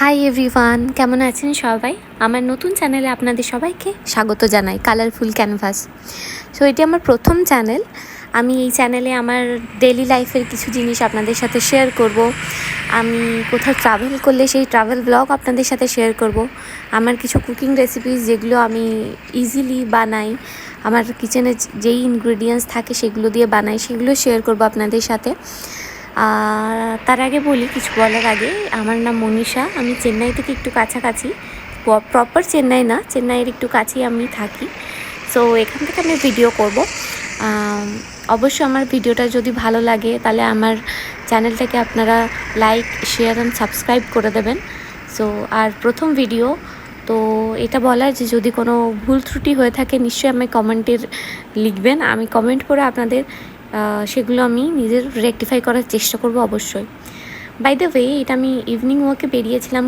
Hi everyone, কেমন আছেন সবাই? আমার নতুন চ্যানেলে আপনাদের সবাইকে স্বাগত জানাই, কালারফুল ক্যানভাস। সো এটি আমার প্রথম চ্যানেল। আমি এই চ্যানেলে আমার ডেলি লাইফের কিছু জিনিস আপনাদের সাথে শেয়ার করব। আমি কোথাও ট্রাভেল করলে সেই ট্রাভেল ব্লগ আপনাদের সাথে শেয়ার করব। আমার কিছু কুকিং রেসিপিস যেগুলো আমি ইজিলি বানাই, আমার কিচেনে যেই ইনগ্রিডিয়েন্টস থাকে সেগুলো দিয়ে বানাই, সেগুলো শেয়ার করব আপনাদের সাথে। তার আগে বলি, কিছু বলার আগে, আমার নাম মনীষা। আমি চেন্নাই থেকে একটু কাছাকাছি, প্রপার চেন্নাই না, চেন্নাইয়ের একটু কাছেই আমি থাকি। সো এখান থেকে আমি ভিডিও করব। অবশ্যই আমার ভিডিওটা যদি ভালো লাগে তাহলে আমার চ্যানেলটাকে আপনারা লাইক, শেয়ার অ্যান্ড সাবস্ক্রাইব করে দেবেন। সো আর প্রথম ভিডিও তো এটা বলার যে যদি কোনো ভুল ত্রুটি হয়ে থাকে নিশ্চয়ই আমি কমেন্টের লিখবেন। আমি কমেন্ট করে আপনাদের সেগুলো আমি নিজের রেকটিফাই করার চেষ্টা করব অবশ্যই। বাই দ্য ওয়ে, এটা আমি ইভিনিং ওয়াকে বেরিয়েছিলাম